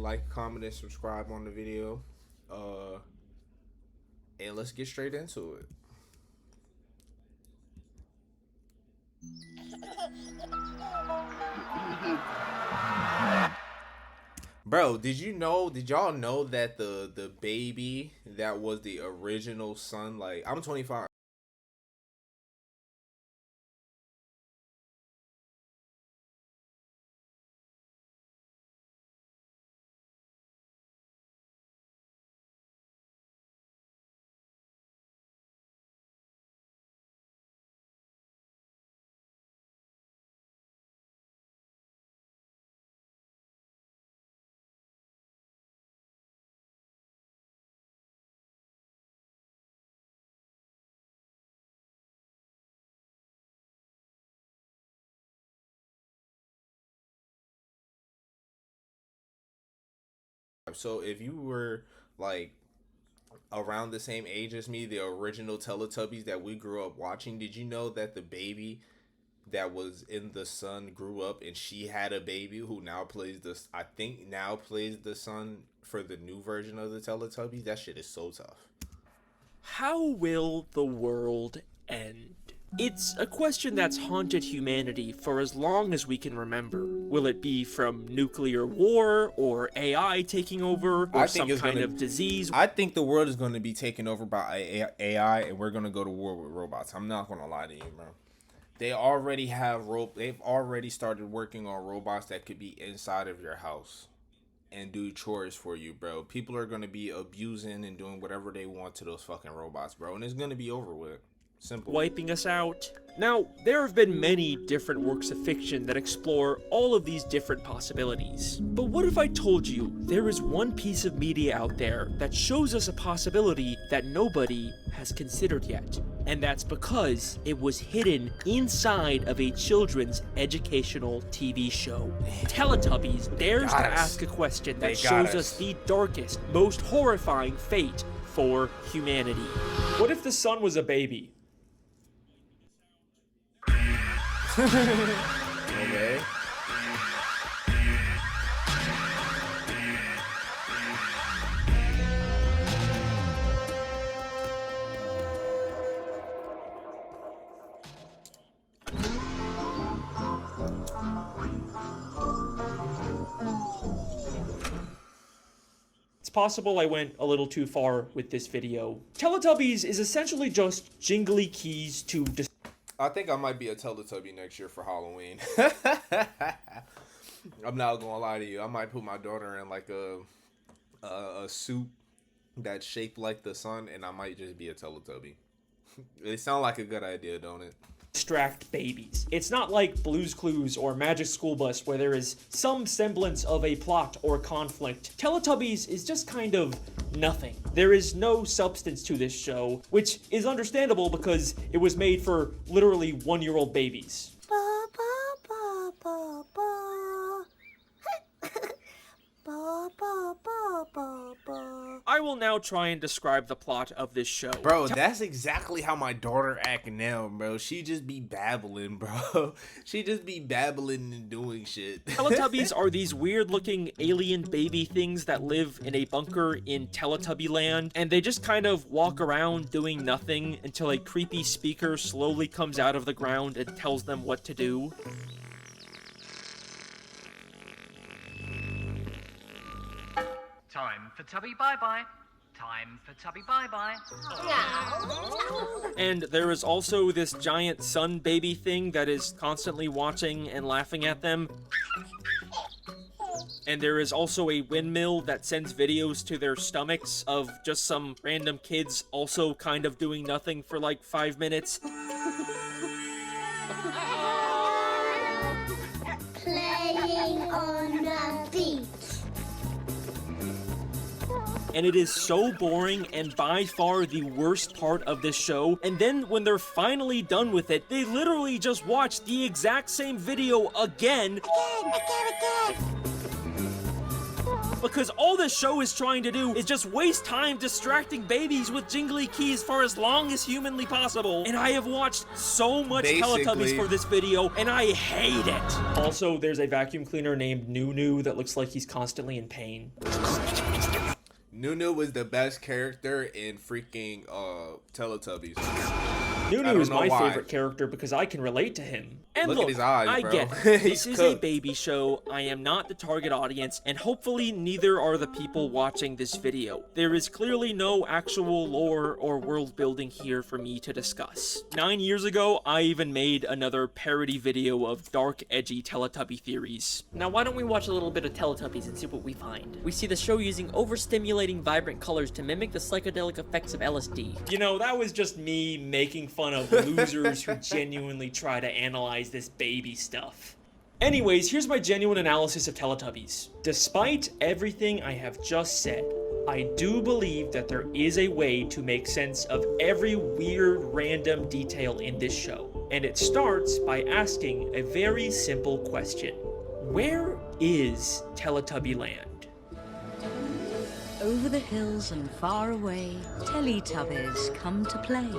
like, comment, and subscribe on the video. And let's get straight into it. Bro, did y'all know that the baby that was the original son, like, I'm 25. So if you were like around the same age as me, the original Teletubbies that we grew up watching, did you know that the baby that was in the son grew up and she had a baby who now plays this, I think now plays the son for the new version of the Teletubbies? That shit is so tough. How will the world end? It's a question that's haunted humanity for as long as we can remember. Will it be from nuclear war, or AI taking over, or some kind of disease? I think the world is going to be taken over by AI, and we're going to go to war with robots. I'm not going to lie to you, bro. They've already started working on robots that could be inside of your house and do chores for you, bro. People are going to be abusing and doing whatever they want to those fucking robots, bro. And it's going to be over with. Simple. Wiping us out. Now, there have been many different works of fiction that explore all of these different possibilities. But what if I told you there is one piece of media out there that shows us a possibility that nobody has considered yet? And that's because it was hidden inside of a children's educational TV show. Teletubbies dares to ask a question that shows us the darkest, most horrifying fate for humanity. What if the sun was a baby? Okay. It's possible I went a little too far with this video. Teletubbies is essentially just jingly keys to I think I might be a Teletubby next year for Halloween. I'm not gonna lie to you. I might put my daughter in like a suit that's shaped like the sun, and I might just be a Teletubby. It sounds like a good idea, don't it? distract babies. It's not like Blue's Clues or Magic School Bus where there is some semblance of a plot or conflict. Teletubbies is just kind of nothing. There is no substance to this show, which is understandable because it was made for literally one-year-old babies. Ba, ba, ba, ba, ba. Ba, ba, ba, ba, ba. I will now try and describe the plot of this show. Bro, that's exactly how my daughter act now, bro. She just be babbling, bro. She just be babbling and doing shit. Teletubbies are these weird-looking alien baby things that live in a bunker in Teletubby land, and they just kind of walk around doing nothing until a creepy speaker slowly comes out of the ground and tells them what to do. Time for Tubby bye-bye. Time for Tubby bye-bye. And there is also this giant sun baby thing that is constantly watching and laughing at them. And there is also a windmill that sends videos to their stomachs of just some random kids also kind of doing nothing for like 5 minutes. Playing on the beach. And it is so boring and by far the worst part of this show. And then when they're finally done with it, they literally just watch the exact same video again. Again. because all this show is trying to do is just waste time distracting babies with jingly keys for as long as humanly possible. And I have watched so much Teletubbies for this video, and I hate it. Also, there's a vacuum cleaner named Nunu that looks like he's constantly in pain. Nunu was the best character in freaking Teletubbies. Nunu is my favorite character because I can relate to him. And Look look, at his eyes, I bro. get it. This He's is a cooked. baby show. I am not the target audience, and hopefully neither are the people watching this video. There is clearly no actual lore or world building here for me to discuss. 9 years ago, I even made another parody video of dark, edgy Teletubby theories. Now why don't we watch a little bit of Teletubbies and see what we find? We see the show using overstimulating vibrant colors to mimic the psychedelic effects of LSD. You know, that was just me making fun of losers who genuinely try to analyze this baby stuff. Anyways, here's my genuine analysis of Teletubbies. Despite everything I have just said, I do believe that there is a way to make sense of every weird random detail in this show. And it starts by asking a very simple question. Where is Teletubby Land? Over the hills and far away, Teletubbies come to play.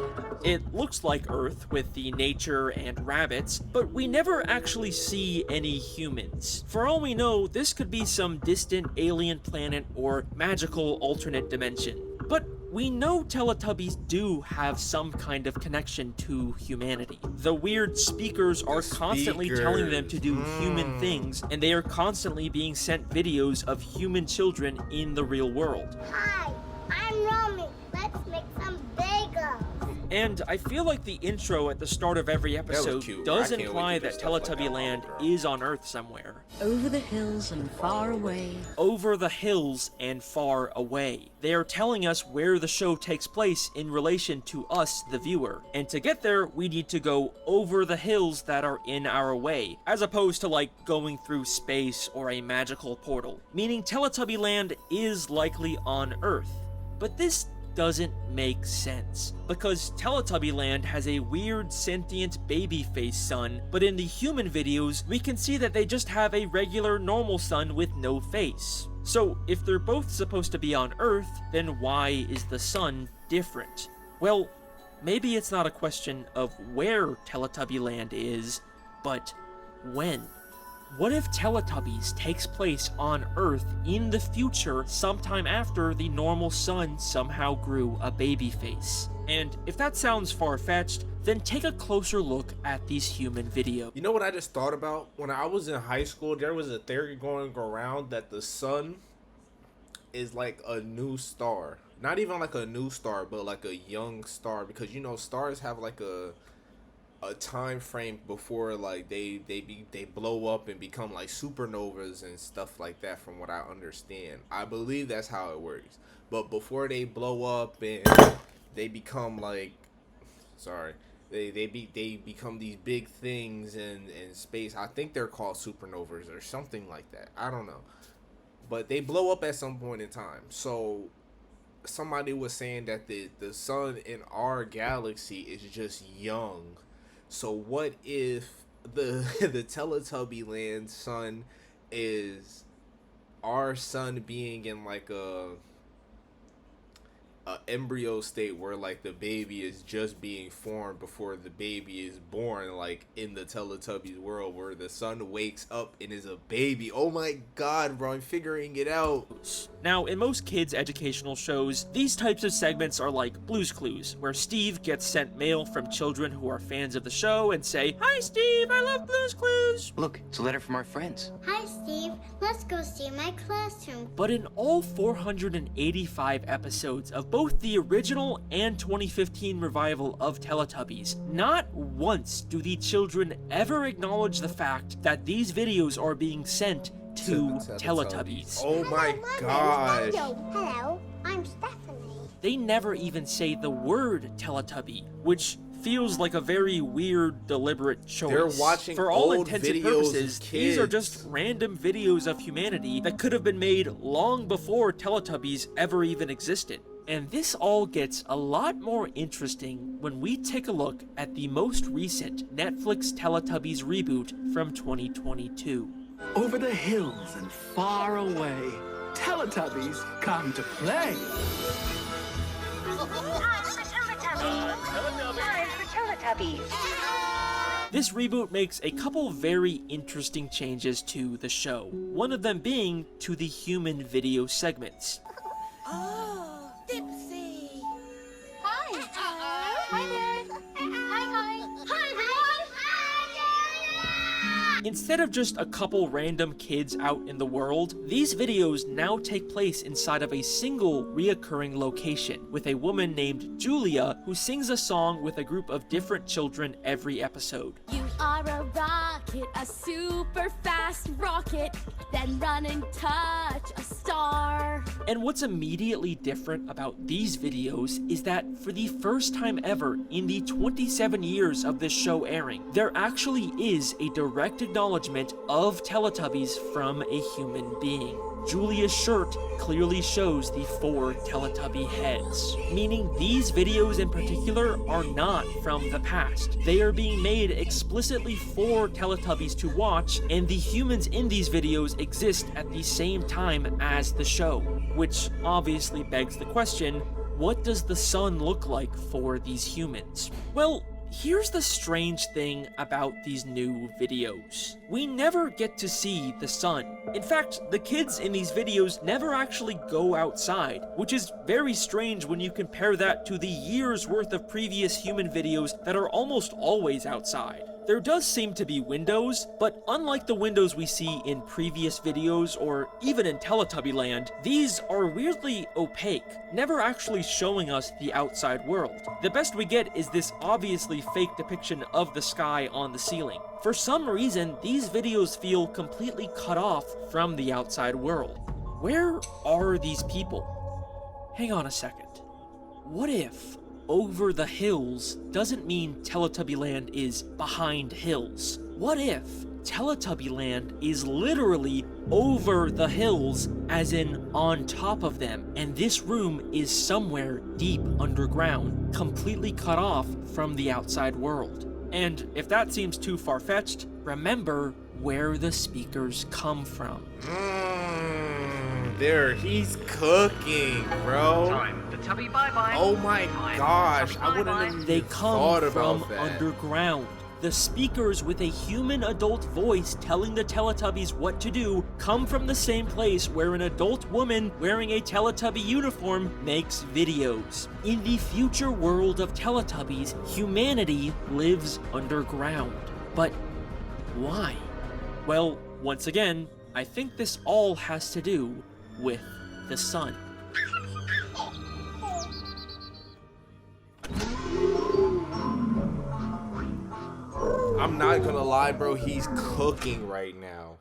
It looks like Earth with the nature and rabbits, but we never actually see any humans. For all we know, this could be some distant alien planet or magical alternate dimension. But we know Teletubbies do have some kind of connection to humanity. The weird speakers are constantly telling them to do human things, and they are constantly being sent videos of human children in the real world. Hi, I'm Romy. Let's make some bagels. And I feel like the intro at the start of every episode cute. does I can't imply wait to do that stuff like Teletubby that. Land is on Earth somewhere. Over the hills and far away. Over the hills and far away. They are telling us where the show takes place in relation to us, the viewer. And to get there, we need to go over the hills that are in our way, as opposed to like going through space or a magical portal. Meaning Teletubby Land is likely on Earth. But this doesn't make sense, because Teletubby Land has a weird sentient baby face sun, but in the human videos, we can see that they just have a regular normal sun with no face. So if they're both supposed to be on Earth, then why is the sun different? Well, maybe it's not a question of where Teletubby Land is, but when. What if Teletubbies takes place on Earth in the future sometime after the normal sun somehow grew a baby face? And if that sounds far-fetched, then take a closer look at these human videos. You know what I just thought about? When I was in high school, there was a theory going around that the sun is like a new star. Not even like a new star, but like a young star. Because, you know, stars have like a time frame before like they blow up and become like supernovas and stuff like that, from what I understand. I believe that's how it works. But before they blow up and they become like they become these big things in space. I think they're called supernovas or something like that. I don't know. But they blow up at some point in time. So somebody was saying that the sun in our galaxy is just young. So what if the Teletubby Land sun is our sun being in like a embryo state where like the baby is just being formed before the baby is born, like in the Teletubbies world where the sun wakes up and is a baby. Oh my god, bro, I'm figuring it out. Now, in most kids' educational shows, these types of segments are like Blue's Clues, where Steve gets sent mail from children who are fans of the show and say, "Hi Steve, I love Blue's Clues." Look, it's a letter from our friends. Hi, Steve. Let's go see my classroom. But in all 485 episodes of both the original and 2015 revival of Teletubbies, not once do the children ever acknowledge the fact that these videos are being sent to Teletubbies. Oh my gosh. Hello, I'm Stephanie. They never even say the word Teletubby, which feels like a very weird, deliberate choice. They're watching For all old intents and videos purposes, of these are kids. just random videos of humanity that could have been made long before Teletubbies ever even existed. And this all gets a lot more interesting when we take a look at the most recent Netflix Teletubbies reboot from 2022. Over the hills and far away, Teletubbies come to play. This reboot makes a couple very interesting changes to the show, one of them being to the human video segments. Oh, Dipsy. Hi. Hi there. Hi, hi. Hi, everyone. Instead of just a couple random kids out in the world, these videos now take place inside of a single reoccurring location, with a woman named Julia who sings a song with a group of different children every episode. You are a rocket, a super fast rocket, then run and touch a star. And what's immediately different about these videos is that for the first time ever in the 27 years of this show airing, there actually is a direct acknowledgement of Teletubbies from a human being. Julia's shirt clearly shows the 4 Teletubby heads, meaning these videos in particular are not from the past. They are being made explicitly for Teletubbies to watch, and the humans in these videos exist at the same time as the show, which obviously begs the question, what does the sun look like for these humans? Well, here's the strange thing about these new videos. We never get to see the sun. In fact, the kids in these videos never actually go outside, which is very strange when you compare that to the years worth of previous human videos that are almost always outside. There does seem to be windows, but unlike the windows we see in previous videos or even in Teletubby Land, these are weirdly opaque, never actually showing us the outside world. The best we get is this obviously fake depiction of the sky on the ceiling. For some reason, these videos feel completely cut off from the outside world. Where are these people? Hang on a second. What if over the hills doesn't mean Teletubby Land is behind hills? What if Teletubby Land is literally over the hills, as in on top of them, and this room is somewhere deep underground, completely cut off from the outside world? And if that seems too far-fetched, remember where the speakers come from. There, he's cooking, bro. Time for Tubby bye-bye. Oh my Time gosh, for I Tubby wouldn't bye-bye. have They even come thought from about that. underground. The speakers with a human adult voice telling the Teletubbies what to do come from the same place where an adult woman wearing a Teletubby uniform makes videos. In the future world of Teletubbies, humanity lives underground. But why? Well, once again, I think this all has to do with the sun. I'm not gonna lie, bro, he's cooking right now.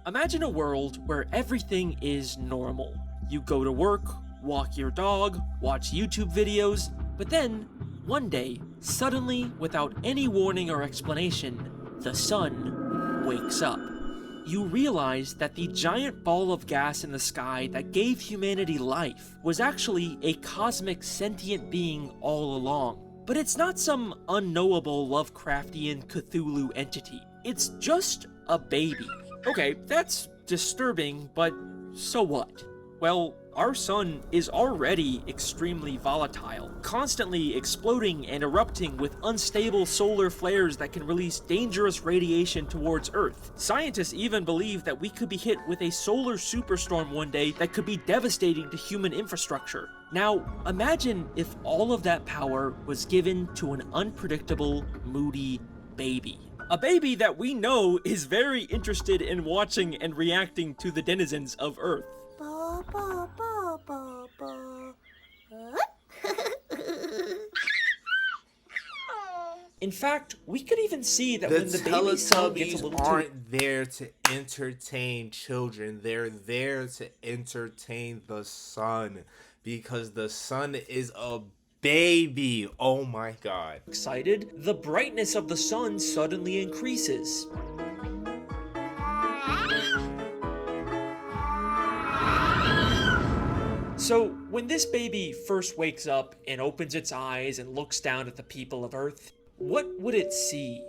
Imagine a world where everything is normal. You go to work, walk your dog, watch YouTube videos, but then, one day, suddenly, without any warning or explanation, the sun wakes up. You realize that the giant ball of gas in the sky that gave humanity life was actually a cosmic sentient being all along. But it's not some unknowable Lovecraftian Cthulhu entity. It's just a baby. Okay, that's disturbing, but so what? Well, our sun is already extremely volatile, constantly exploding and erupting with unstable solar flares that can release dangerous radiation towards Earth. Scientists even believe that we could be hit with a solar superstorm one day that could be devastating to human infrastructure. Now, imagine if all of that power was given to an unpredictable, moody baby. A baby that we know is very interested in watching and reacting to the denizens of Earth. Ba, ba, ba, ba, ba. In fact, we could even see that The when the baby's sound gets a Teletubbies little aren't there to entertain children. They're there to entertain the sun, because the sun is a baby. Oh my god. excited, the brightness of the sun suddenly increases. So, when this baby first wakes up and opens its eyes and looks down at the people of Earth, what would it see?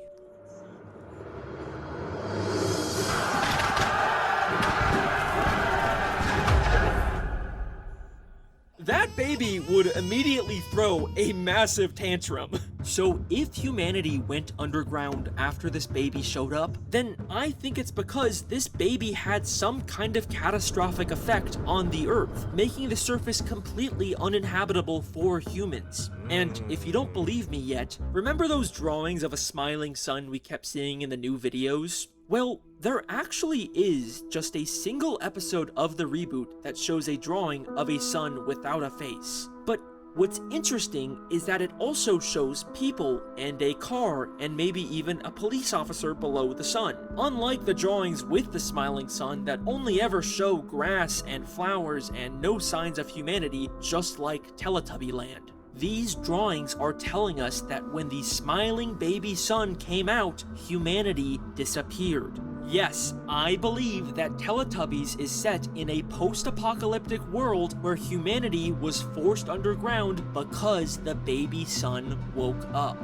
that baby would immediately throw a massive tantrum. So if humanity went underground after this baby showed up, then I think it's because this baby had some kind of catastrophic effect on the Earth, making the surface completely uninhabitable for humans. And if you don't believe me yet, remember those drawings of a smiling sun we kept seeing in the new videos? Well, there actually is just a single episode of the reboot that shows a drawing of a sun without a face. But what's interesting is that it also shows people and a car and maybe even a police officer below the sun. Unlike the drawings with the smiling sun that only ever show grass and flowers and no signs of humanity, just like Teletubby Land. These drawings are telling us that when the smiling baby sun came out, humanity disappeared. Yes, I believe that Teletubbies is set in a post-apocalyptic world where humanity was forced underground because the baby sun woke up.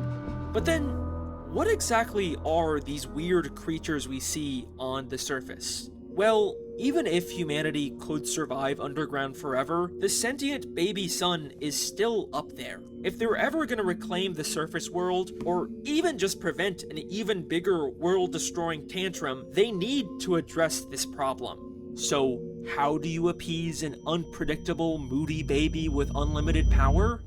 But then, what exactly are these weird creatures we see on the surface? Well, even if humanity could survive underground forever, the sentient baby sun is still up there. If they're ever gonna reclaim the surface world, or even just prevent an even bigger world-destroying tantrum, they need to address this problem. So, how do you appease an unpredictable, moody baby with unlimited power?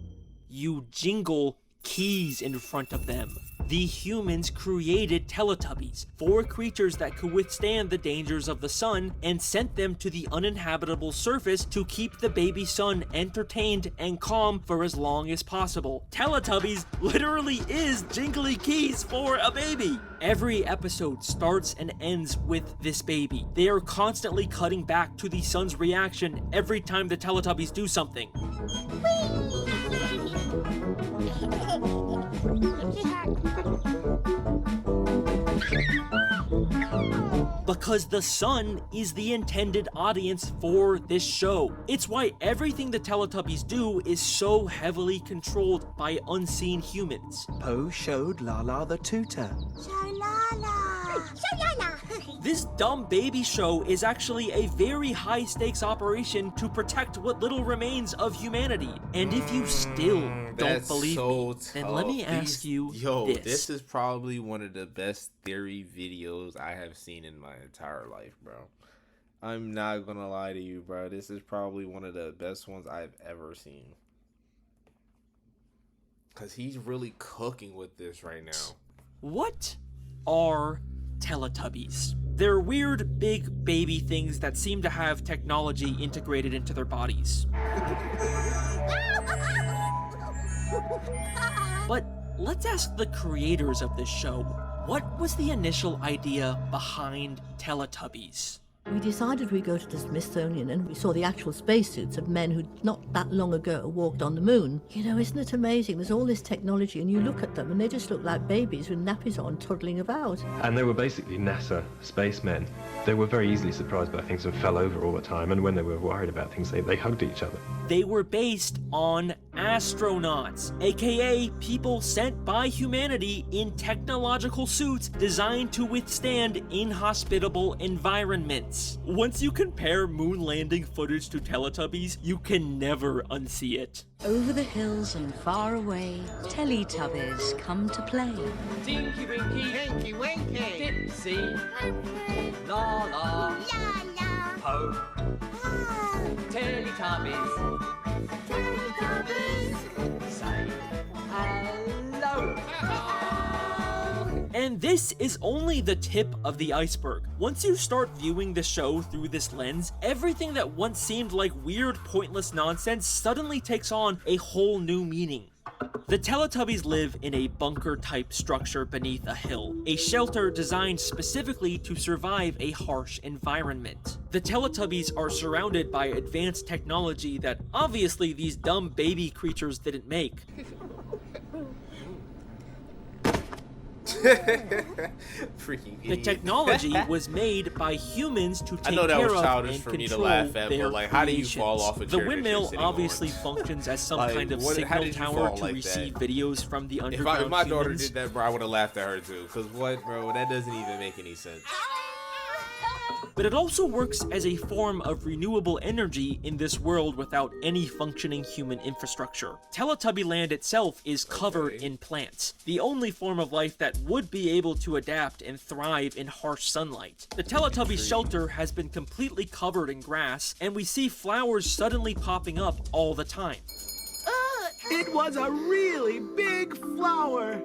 You jingle keys in front of them. The humans created Teletubbies, 4 creatures that could withstand the dangers of the sun, and sent them to the uninhabitable surface to keep the baby sun entertained and calm for as long as possible. Teletubbies literally is jingly keys for a baby! Every episode starts and ends with this baby. They are constantly cutting back to the sun's reaction every time the Teletubbies do something. Because the sun is the intended audience for this show. It's why everything the Teletubbies do is so heavily controlled by unseen humans. Poe showed Lala the tutor. This dumb baby show is actually a very high-stakes operation to protect what little remains of humanity. And if you still don't believe me, then let me ask you this. This is probably one of the best theory videos I have seen in my entire life, bro. I'm not gonna lie to you, bro. This is probably one of the best ones I've ever seen. Because he's really cooking with this right now. What are Teletubbies? They're weird, big baby things that seem to have technology integrated into their bodies. But let's ask the creators of this show, what was the initial idea behind Teletubbies? We decided we'd go to the Smithsonian and we saw the actual spacesuits of men who not that long ago walked on the moon. You know, isn't it amazing? There's all this technology and you look at them and they just look like babies with nappies on toddling about. And they were basically NASA spacemen. They were very easily surprised by things and fell over all the time, and when they were worried about things, they hugged each other. They were based on astronauts, aka people sent by humanity in technological suits designed to withstand inhospitable environments. Once you compare moon landing footage to Teletubbies, you can never unsee it. Over the hills and far away, Teletubbies come to play. Tinky Winky, Tinky Winky, Dipsy, La La, Poe, Teletubbies, say hello. And this is only the tip of the iceberg. Once you start viewing the show through this lens, everything that once seemed like weird, pointless nonsense suddenly takes on a whole new meaning. The Teletubbies live in a bunker-type structure beneath a hill, a shelter designed specifically to survive a harsh environment. The Teletubbies are surrounded by advanced technology that obviously these dumb baby creatures didn't make. Freaking The idiot. technology was made by humans to I take know that care was of childish and for me to control laugh at, their but like, how do you fall creations. off a The chair that you're windmill sitting obviously on? functions as some Like, kind of how signal did you tower fall to like receive that? videos from the If underground my daughter humans. did that, bro, I would have laughed at her too. Cause what, bro? That doesn't even make any sense. But it also works as a form of renewable energy in this world without any functioning human infrastructure. Teletubby Land itself is covered in plants, the only form of life that would be able to adapt and thrive in harsh sunlight. The Teletubby shelter has been completely covered in grass, and we see flowers suddenly popping up all the time. It was a really big flower.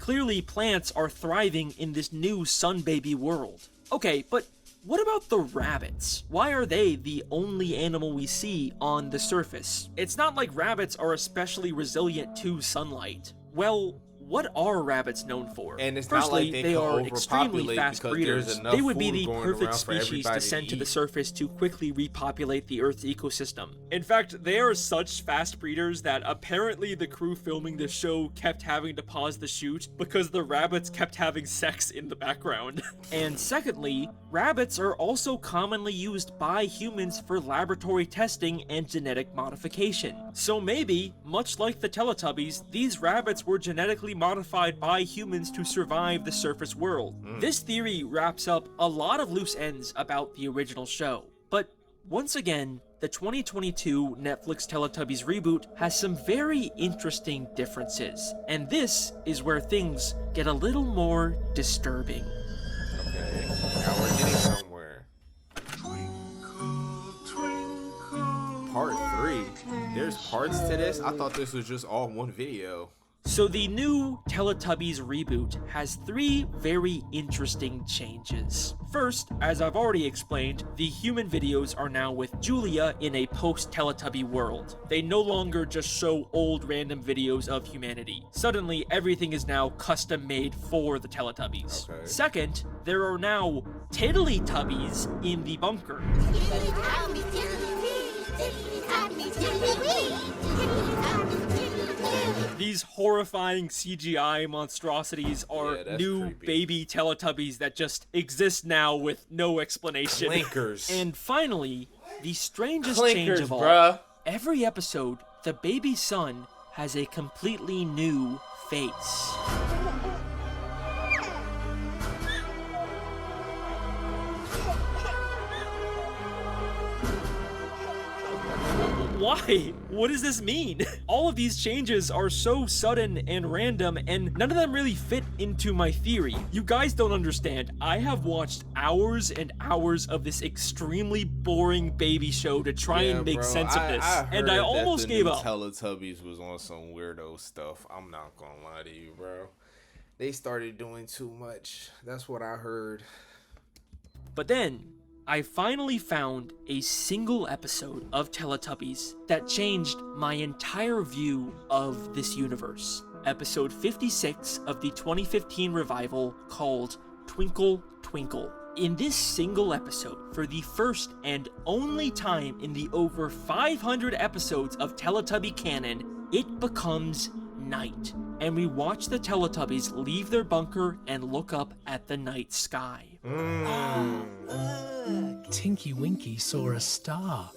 Clearly, plants are thriving in this new sun baby world. Okay, but what about the rabbits? Why are they the only animal we see on the surface? It's not like rabbits are especially resilient to sunlight. Well, what are rabbits known for? And it's Firstly, not like they can are extremely overpopulate fast because breeders. there's enough They would be food the going perfect around for species to everybody send to the eat. surface to quickly repopulate the Earth's ecosystem. In fact, they are such fast breeders that apparently the crew filming the show kept having to pause the shoot because the rabbits kept having sex in the background. And secondly, rabbits are also commonly used by humans for laboratory testing and genetic modification. So maybe, much like the Teletubbies, these rabbits were genetically modified by humans to survive the surface world. This theory wraps up a lot of loose ends about the original show. But once again, the 2022 Netflix Teletubbies reboot has some very interesting differences, and this is where things get a little more disturbing. Okay, now we're getting somewhere. Part 3? There's parts to this? I thought this was just all one video. So the new Teletubbies reboot has 3 very interesting changes. First, as I've already explained, the human videos are now with Julia in a post-Teletubby world. They no longer just show old random videos of humanity. Suddenly, everything is now custom-made for the Teletubbies. Okay. Second, there are now Teletubbies in the bunker. These horrifying CGI monstrosities are Yeah, that's new creepy. baby Teletubbies that just exist now with no explanation. Clinkers. And finally, the strangest change Clinkers, of all. bruh. Every episode, the baby son has a completely new face. Why? What does this mean? All of these changes are so sudden and random, and none of them really fit into my theory. You guys don't understand. I have watched hours and hours of this extremely boring baby show to try and make sense of this, and I almost gave up. Teletubbies was on some weirdo stuff. I'm not gonna lie to you, bro. They started doing too much. That's what I heard. But then, I finally found a single episode of Teletubbies that changed my entire view of this universe. Episode 56 of the 2015 revival called Twinkle Twinkle. In this single episode, for the first and only time in the over 500 episodes of Teletubby canon, it becomes night, and we watch the Teletubbies leave their bunker and look up at the night sky. Tinky Winky saw a star.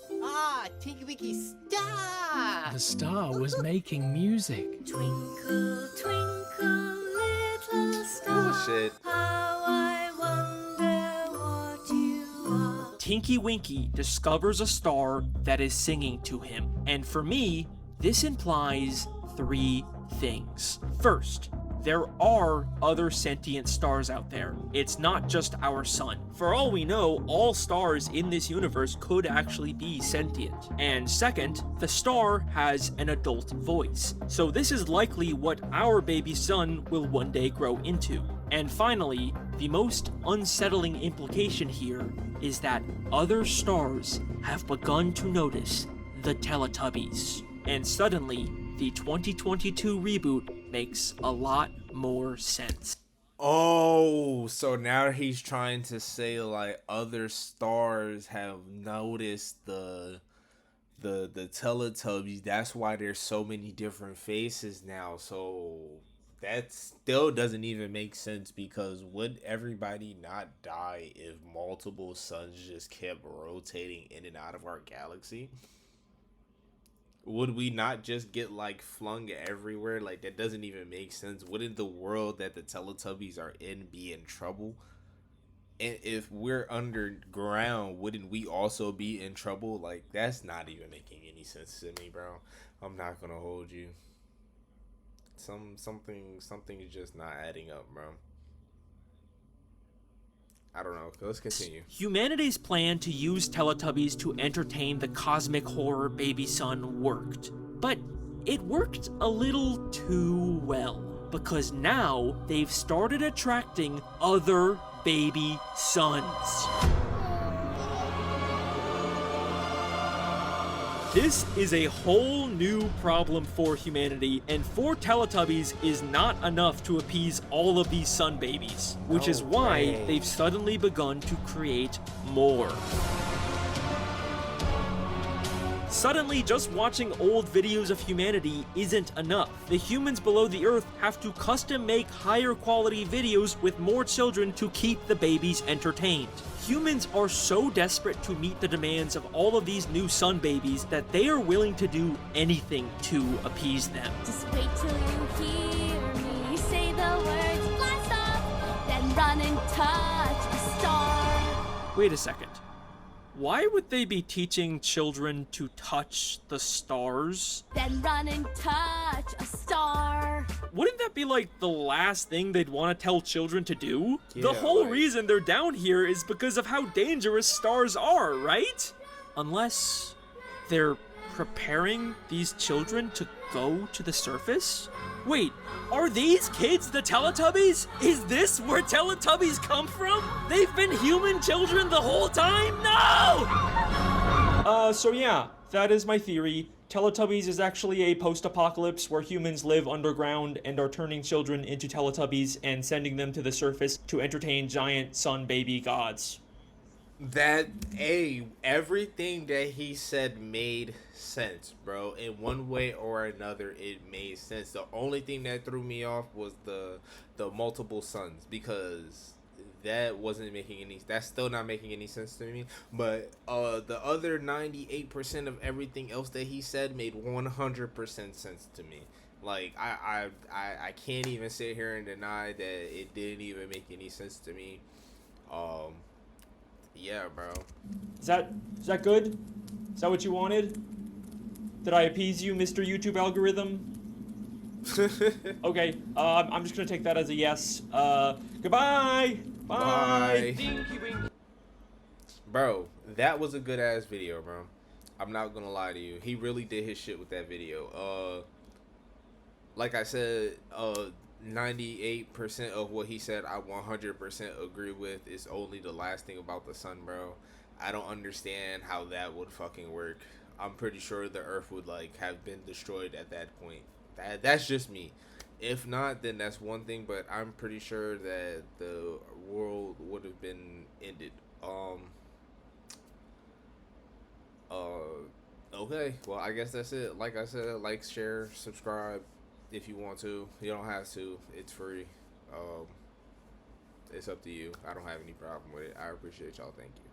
Tinky Winky star! The star was making music. Twinkle, twinkle, little star. Bullshit. How I wonder what you are. Tinky Winky discovers a star that is singing to him, and for me, this implies 3 things. First, there are other sentient stars out there. It's not just our sun. For all we know, all stars in this universe could actually be sentient. And second, the star has an adult voice. So this is likely what our baby sun will one day grow into. And finally, the most unsettling implication here is that other stars have begun to notice the Teletubbies. And suddenly, the 2022 reboot makes a lot more sense. Oh, so now he's trying to say like other stars have noticed the Teletubbies. That's why there's so many different faces now. So that still doesn't even make sense, because would everybody not die if multiple suns just kept rotating in and out of our galaxy? Would we not just get like flung everywhere? Like, that doesn't even make sense. Wouldn't the world that the Teletubbies are in be in trouble And if we're underground, wouldn't we also be in trouble? Like, that's not even making any sense to me, bro. I'm not gonna hold you. Something is just not adding up, bro. I don't know. Let's continue. Humanity's plan to use Teletubbies to entertain the cosmic horror baby son worked. But it worked a little too well, because now they've started attracting other baby sons. This is a whole new problem for humanity, and 4 Teletubbies is not enough to appease all of these sun babies, which is why they've suddenly begun to create more. Suddenly, just watching old videos of humanity isn't enough. The humans below the earth have to custom make higher quality videos with more children to keep the babies entertained. Humans are so desperate to meet the demands of all of these new sun babies that they are willing to do anything to appease them. Just wait till you hear me say the words blast off, then run and touch a star. Wait a second. Why would they be teaching children to touch the stars? Then run and touch a star. Wouldn't that be like the last thing they'd want to tell children to do? Yeah, the whole like... reason they're down here is because of how dangerous stars are, right? Unless they're preparing these children to go to the surface? Wait, are these kids the Teletubbies? Is this where Teletubbies come from? They've been human children the whole time? No! So yeah, that is my theory. Teletubbies is actually a post-apocalypse where humans live underground and are turning children into Teletubbies and sending them to the surface to entertain giant sun baby gods. Everything that he said made sense, bro. In one way or another, it made sense. The only thing that threw me off was the multiple suns, because that wasn't making any. That's still not making any sense to me. But the other 98% of everything else that he said made 100% sense to me. Like I can't even sit here and deny that it didn't even make any sense to me. Yeah, bro. Is that good? Is that what you wanted? Did I appease you, Mr. YouTube algorithm? Okay, I'm just gonna take that as a yes. Goodbye! Bye! Bro, that was a good ass video, bro. I'm not gonna lie to you. He really did his shit with that video. Like I said, 98% of what he said I 100% agree with. Is only the last thing about the sun, bro. I don't understand how that would fucking work. I'm pretty sure the earth would like have been destroyed at that point. That's just me. If not, then that's one thing, but I'm pretty sure that the world would have been ended. Okay, well, I guess that's it. Like I said, like, share, subscribe if you want to. You don't have to. It's free. It's up to you. I don't have any problem with it. I appreciate y'all. Thank you.